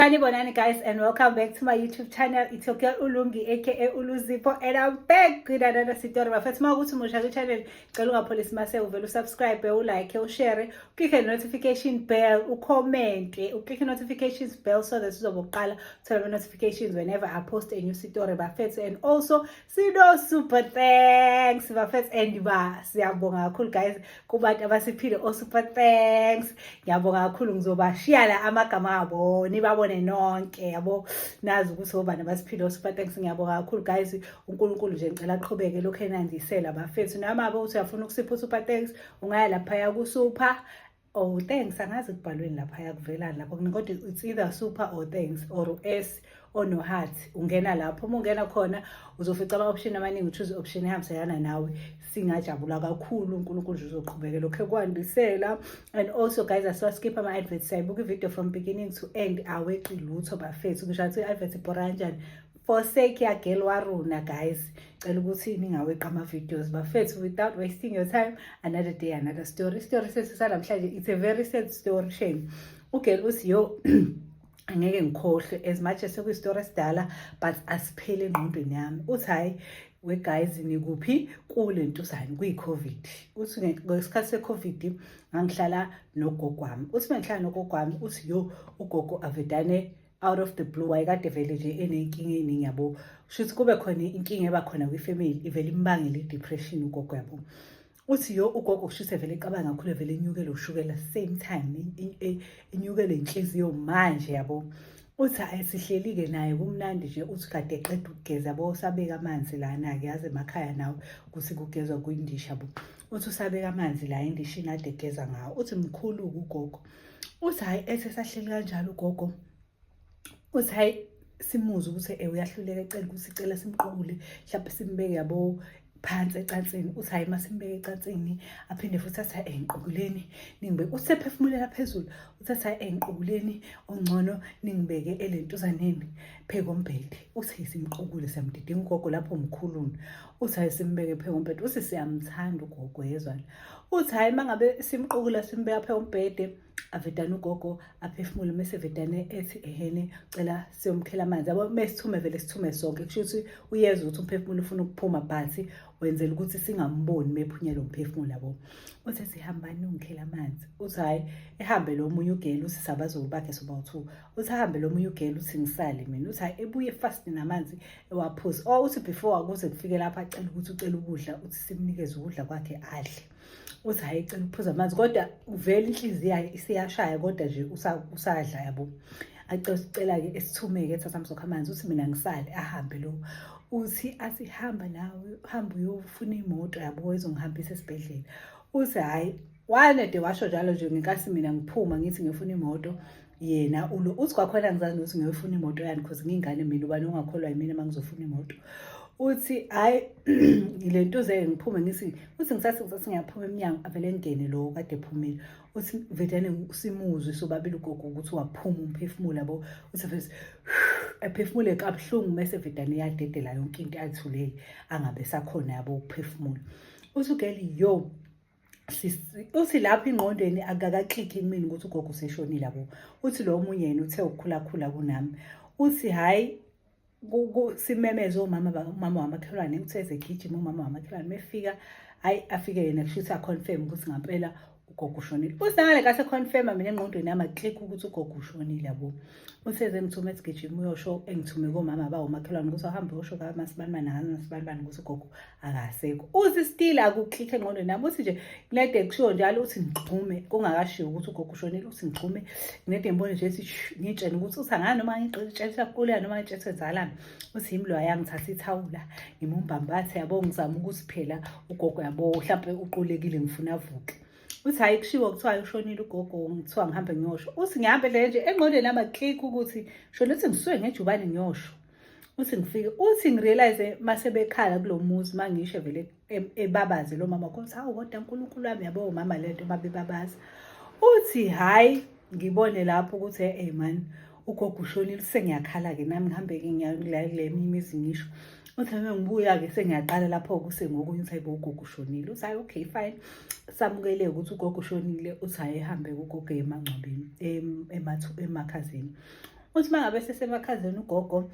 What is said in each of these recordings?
Bonani guys, and welcome back to my YouTube channel. It's your girl Ulungi aka Uluzipo, and I'm back with another story. Bafethu makuthi musha ku channel cela ungapholisi mase uvela usubscribe, ulike, ushare, click the notification bell, ucomment, uclick notifications bell so that uzoboqala uthola notifications whenever I post a new story bafethu. And also sido super thanks bafethu, and siyabonga kakhulu guys kubantu abasiphile o super thanks. Ngiyabonga kakhulu, ngizobashiya la amagama abo nibabone nonke yabo, nazi ukuthi obani basiphile super thanks. Ngiyabonga kakhulu guys, uNkulunkulu nje ngicela aqhubeke lokho enandisela bafethu. Noma abe uthi uyafuna ukusipha super thanks, ungaya lapha ku super oh thanks, angazi kubhalweni lapha kuvelana lapho, kodwa it's either super or thanks or S or no heart. Ungena lapho, uma ungena khona uzofica ama option amaningi, uchoose option ehambisana nawe. Singajabula kakhulu, uNkulunkulu uzoqhubeka lokho ekwandisela. And also guys, asiwaskip ama adverts, siyayibuka video from beginning to end, aweqi lutho bafethu. Ngisho athi advert ibhora kanjani, forsake ya girl waruna guys, cela ukuthi ningaweqa ama videos bafethu. Without wasting your time, another day another story sethu sanamhlanje, it's a very sad story. Shame ugirl uthi yo angeke ngikhohle as much as sekuyistory esidala, but asiphele engqondweni yami. Uthi hayi we guys, nikuphi kule ntusane kuyi-COVID. Uthi ngesikhathi se-COVID ngangihlala nogogo wami. Uthi mengihlala nogogo wami, uthi yo ugogo avedane out of the blue wayekade vele nje enenkinga eningi yabo. Shuthi kube khona inkinga eba khona kwi-family ivele imbangele i-depression ugogo yabo. Uthi yo ugogo kushise vele ecabanga kakhulu, vele inyukele ushukela same time, inyukele inhliziyo manje yabo. Uthi ayisihleli-ke naye kumnandi nje. Uthi kade eqeda ukugeza yabo, sabeka amanzi lana-ke, yazi emakhaya nawe kuthi kugezwa kuyindisha yabo. Uthi usabeka amanzi la endishini ade egeza ngawo. Uthi mkhulu ugogo. Uthi hayi ethi sahleli kanjalo ugogo, uthi hayi simuzwe ukuthi uyahluleka, ecela ukuthi sicela simqukule mhlawumbe simbeke yabo phansi ecansini. Uthi hayi masimbeke ecansini aphinde futhi athi engiqubuleni ningibeke, uthi sephefumulela phezulu, uthi hayi engiqubuleni ongcono ningibeke elentuzaneni phekombhede. Uthi simqukule siyamdidinga ugogo lapho mkhuluni. Uthi hayi simbeke phekombhede. Uthi siyamthanda ugogo, yezwana. Uthi hayi mangabe simqukula simbeka phekombhede avedane ugogo aphefumule, mase vedane ethi ehene cela siyomkhela amanzi yabo. Mesithume vele sithume sonke, kusho ukuthi uyezwa ukuthi umphefumulo ufuna ukuphuma but wenzela ukuthi singamboni mephunyela umphefumulo yabo. Uthi sihambani ungikhela amanzi. Uthi hayi ehambe lo munye ugela, uthi sabazulu bakhe sobawu2. Uthi ahambe lo munye ugela, uthi ngisale mina. Uthi hayi ebuye fast namanzi ewaphuza. Oh uthi before akuze kufike lapha acela ukuthi ucela ukudla, uthi simnikeze ukudla kwakhe adle. Uthi hayi ecela ukuphuza amanzi, kodwa uvele inhliziyo yakhe isiyashaya, kodwa nje usadla yabo. Acela-ke esithumeke ethi samsokha amanzi. Uthi mina ngisale, ahambe lo. Uthi asihamba nawe, hamba uyofuna imoto yabo ezongihambisa esibhedlela. Uthi hayi wanede washo njalo nje ngenkathi mina ngiphuma ngithi ngifuna imoto, yena ulo uthi kwakhona ngizazi ukuthi ngiyofuna imoto yani because ngingane mina, ubani ongakholwa yimina mangizofuna imoto. Uthi hayi ile ntuze ngiphume ngithi, uthi ngisathi ngiyaphuma eminyango avele ngene lo kade ephumile. Uthi vedane simuzwe sobabili ugogo ukuthi waphuma umphefumulo yabo. Uthi vese ephefumule kabuhlungu, mase vedane yadedela yonke into ayithulele angabe sakhona yabo ukuphefumula. Uthi ugeli yo uthi lapha ingqondweni akakaklikhi kimi ukuthi ugogo useshonile yabo. Uthi lo munye yena uthe ukukhulakhula kunami. Uthi hayi simemeze umama wamakhelwane, uthi ezegijima umama wamakhelwane. Mefika hayi afike yena kushuthi aconfirm ukuthi ngampela ugogo ushonile. Uthi ngale kase confirm mina engqondweni yami aklikhi ukuthi ugogo ushonile yabo. Uthi ezengithume esigijima uyosho, engithume komama bawo makhelwane ukuthi ahambe uyosho kaMasibanibani naMasibanibani ukuthi ugogo akasekho. Uthi still akuklikhe engqondweni yami. Uthi nje nede kushiwo njalo, uthi ngigqume kungakashiwo ukuthi ugogo ushonile. Uthi ngigqume nede ngibone nje ethi ngitshela ukuthi uthi angani noma ngixetshela kuquleka noma ngitshela zalana. Uthi imlo ayangithatha ithawula ngimumbambathe yabo, ngizama ukuthi phela ugogo yabo mhlawumbe uqulekile ngifuna avuke. Uthi hayi kushiwo kuthiwa ushonile ugogo, ngithiwa ngihambe ngiyosho. Uthi ngihambe le nje engqondweni nami aklikhi ukuthi shona, uthi ngisuke ngejubane ngiyosho. Uthi ngifike, uthi ngirealize mase bekhala kulo muzi mangisho vele ebabaze lo mama ukuthi hawu kodwa uNkulunkulu wami yabo umama lento babebabaza. Uthi hayi ngibone lapho ukuthi man ugogo ushonile, sengiyakhala-ke nami ngihambe-ke ngiyakule imizi ngisho. Uthi ngibuya-ke sengiyaqala lapho kusengokunye uthi hayibo ugogo ushonile. Uthi hayi okay fine, samukele ukuthi ugogo ushonile. Uthi hayi ehambe ugogo emangcwabeni emakhazeni. uthi mangabe sesemakhazeni ugogo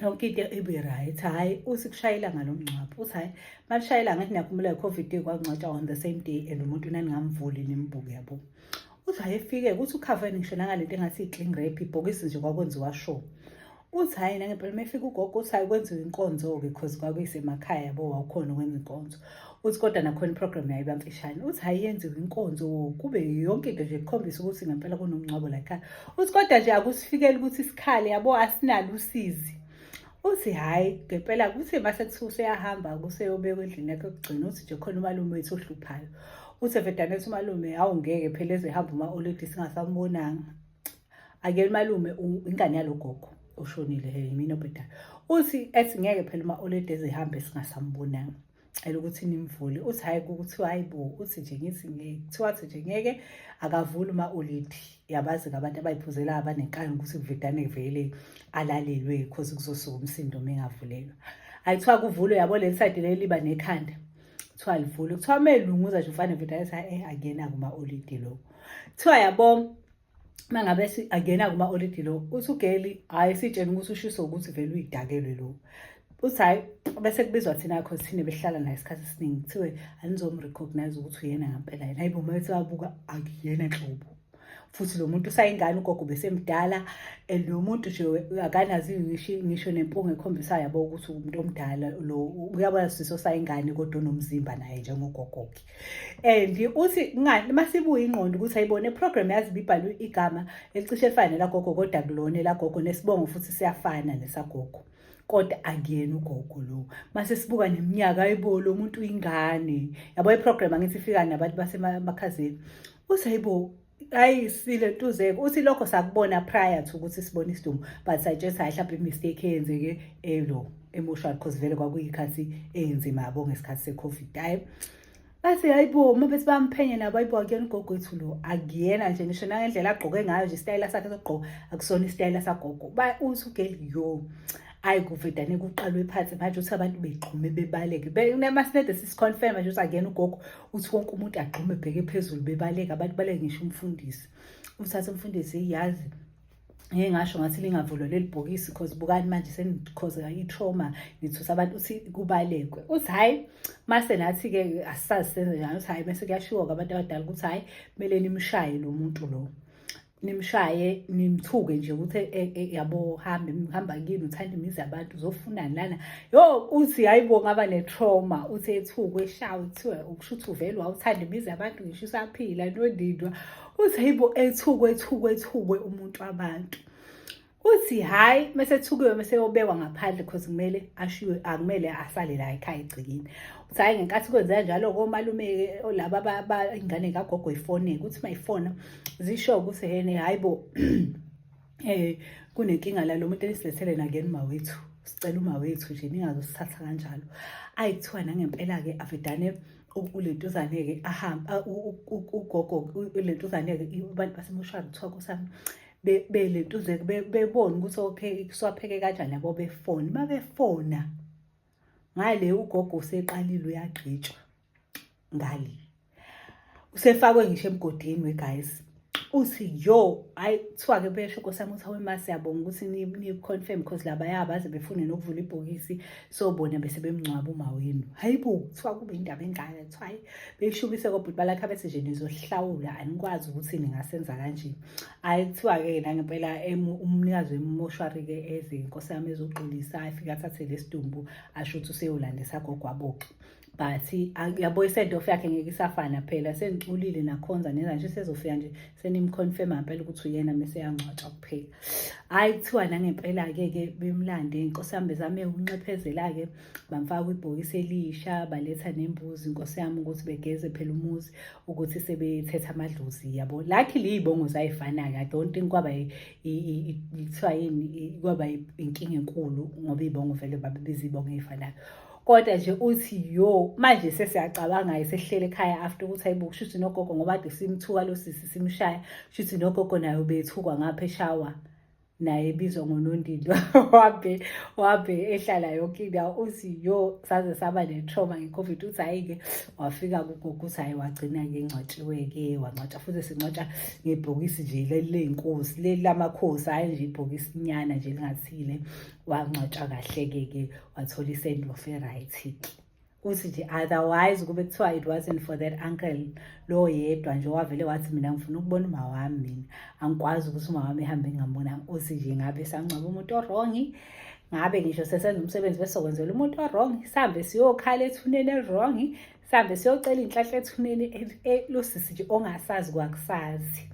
yonke into ibe right. Hayi uthi kushayela ngalomncwabo. Uthi hayi malishayela ngathi niyakhumbula iCovid kwangcwatshwa on the same day and umuntu naningamvuli nimbuke yabo. Uthi hayi efike ukuthi ukhaveni ngisho nangalento engathi i-cling wrap ibhokisi nje kwakwenziwa show. Uthi hayi nangempela mefika ugogo uthi hayi kwenziwa inkonzo-ke because kwakuyisemakhaya yabo wawukhona ukwenza inkonzo. Uthi kodwa nakhona iprogram yayiba mfishane. Uthi hayi yenziwe inkonzo kube yonke into nje ikhombisa ukuthi ngempela kunomncwabo la ekhaya. Uthi kodwa nje akusifikeli ukuthi isikhali yabo asinalo usizi. Uthi hayi ngempela kuthi mase kuthiwa useyahamba kuseyobekwa endlini yakhe yokugcina uthi nje khona umalume wethu ohluphayo. Uthi Vedane uthi umalume awungeke phela ezehamba uma-olidi singasambonanga. Ake malume ingane yalogogo oshonile yimina obhedayo. Uthi ethi ngeke phela uma-olidi ezihambe singasambonanga. Ukuthi nimvule. Uthi hayi kuthiwa hayibo uthi nje ngithi kuthiwa athi nje ngeke akavuli uma-olidi. Yabazi ngabantu abayiphuzela abanenkani ukuthi uVedane vele alalelwe because kuzosuka umsindo mengavulelwa. Ayithiwa kuvulwe yabo leli side leli liba nekhanda. Kuthiwa livule. Kuthiwa melunguza nje ufane Vedane ethi akena kuma-olidi lo. Kuthiwa yabo mangabe akena kuma-olidi lo. Uthi ugeli hayi sitshela ukuthi ushiso ukuthi vele uyidakelwe lo. Uthi hayi bese kubizwa thina because thina behlala naye isikhathi esiningi kuthiwe anizomrecognize ukuthi uyena ngempela yena. Hayibo mase wabuka akuyena nhlobo. Futhi lo muntu usayingane ugogo besemdala and lo muntu nje akanazi ngisho nempunga ekhombisayo yabo ukuthi umuntu omdala lo uyabona siso sayingane kodwa unomzimba naye njengogogoki. And uthi ngani masibuye ingqondo ukuthi ayibone program yazi bibhalwe igama elicishe lifane lagogo kodwa kulona lagogo nesibongo futhi siyafana nesagogo. Kodwa akuyena ugogo lo. Mase sibuka neminyaka ayibo lo muntu uyingane. Yabo iprogram angithi ifika nabantu basemakhazeni. Uthi hayibo hayi sile ntuzeke uthi lokho sakubona prior to ukuthi sibone isidumbu but suggest hayi mhlawumbe imistake eyenzeke lo emotional because vele kwakuyikhathi enzima yabo ngesikhathi seCovid. Hayi bathi hayibo uma bethi bamphenye nabo hayibo akuyena ugogo wethu lo akuyena nje ngisho nangendlela agqoke ngayo nje istyle sakhe sokugqoka akusona istyle sagogo. Uthi ugeli yo hayi kuVedane kuqalwe phansi manje uthi abantu begqume bebaleke nemasinede sisiconfirm nje ukuthi akuyena ugogo uthi wonke umuntu agqume ebheke phezulu bebaleka abantu baleke ngisho umfundisi. Uthatha umfundisi iyazi ngeke ngasho ngathi lingavulwa leli bhokisi because bukani manje because i-trauma ngithusa abantu uthi kubalekwe. Uthi hayi mase nathi-ke asisazi senze njani. Uthi hayi mase kuyashiwo-ke abantu abadala ukuthi hayi kumele nimshaye lo muntu lo. Nimshaye nimthuke nje ukuthi yabo hamba kini uthanda imizi yabantu uzofunani lana. Yo uthi hayibo ngaba netrauma uthi ethukwe eshawe kuthiwe ukushuthi uvele wawuthanda imizi yabantu ngisho usaphila nodindwa. Uthi hayibo ethukwe umuntu wabantu. Uthi hayi mase thukiwe mase yobekwa ngaphandle because kumele ashiwe akumele asale la ekhaya egcikini. Uthi hayi ngenkathi kwenza njalo komalume laba ingane kagogo ifoneke uthi mayifona zisho ukuthi yena hayibo kunenkinga la lo muntu elisilethele nakeni mawethu sicela umawethu nje ningazosithatha kanjalo. Ayithiwa nangempela-ke avedane ulentuzane-ke ahamba ugogo ulentuzane-ke abantu basemoshwari kuthiwa kusami belentuzeke bebona ukuthi okay kuswapheke kanjani yabo befona. Mabefona ngale ugogo useqalile uyagqitshwa ngale usefakwe ngisho emgodini we-guys. Uthi yo hayi kuthiwa-ke besho nkosami ukuthi awema siyabonga ukuthi ni-confirm because labaya baze befune nokuvula ibhokisi sobona bese bemngcwaba uma wenu. Hayibo kuthiwa kube indaba engaka kuthiwa hayi beyishubise kobhuti balakha bethi nje nizohlawula anikwazi ukuthi ningasenza kanje. Hayi kuthiwa-ke nangempela umnikazi wemoshwari-ke eze inkosi yami ezoqolisa afike athathe lesidumbu asho ukuthi useyolandisa gogo waboqa. But yabo isend off yakhe ngeke isafana phela senixulile nakhonza nenza nje sezofika nje senimconfirm phela ukuthi uyena mase yangcwatshwa kuphela. Hayi kuthiwa nangempela-ke bemlande inkosi yami bezame ukunxephezela-ke bamfaka kwibhokisi elisha baletha nembuzi inkosi yami ukuthi begeze phela umuzi ukuthi sebethetha amadlozi yabo. Luckily iy'bongo zayifana-ke I don't think kwaba kuthiwa yini kwaba inkinga enkulu ngoba iy'bongo vele babebiza iy'bongo ey'fanayo. Kodwa nje uthi yo manje sesiyacabanga esehlele ekhaya after ukuthi hayibo kushuthi nogogo ngoba kade simthuka lo sisi simshaya kushuthi nogogo nayo bethukwa ngapha eshawa. naye ebizwa ngoNondindo wabe ehlala yonke indawo. Uthi yo saze saba ne-trauma nge-COVID. Uthi hhayi-ke wafika kugogo uthi hhayi wagcina-ke engcwatshiwe-ke wangcwatshwa futhi singcwatshwa ngebhokisi nje leli ley'nkosi leli lamakhosi, hhayi nje ibhokisi nyana nje lingathile. Wangcwatshwa kahle-ke wathola i-send off e-right-ke. Uthi nje otherwise kube kuthiwa it wasn't for that uncle lo yedwa nje wavele wathi mina ngifuna ukubona uma wami, mina angikwazi ukuthi uma wami ehambe ngingambonanga. Uthi nje ngabe sangcwaba umuntu orongi, ngabe ngisho sesenza umsebenzi bese kwenzela umuntu orongi, sihambe siyokhala ethuneni erongi, sihambe siyocela iy'nhlahla ethuneni lusisi nje ongasazi kwakusazi.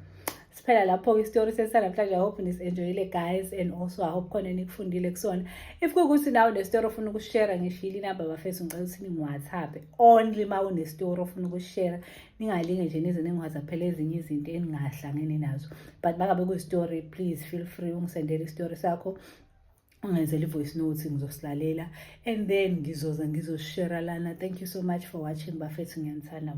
Siphela lapho-ke isitori sesanamhlanje. I hope nis-enjoyile guys, and also I hope khona nikufundile kusona. If kuwukuthi nawe unestori ofuna ukushare, ngishilo inamba bafethu ngicela ukuthi ningi-WhatsApp only uma unestori ofuna ukushare. Ningalinge nje nize ningi-WhatsApp-ele ezinye izinto eningahlangene nazo, but mangabe kuyisitori please feel free ungisendele isitori sakho, ungenzela i-voice note ngizosilalela, and then ngizoshare lana. Thank you so much for watching bafethu, ngiyanithanda.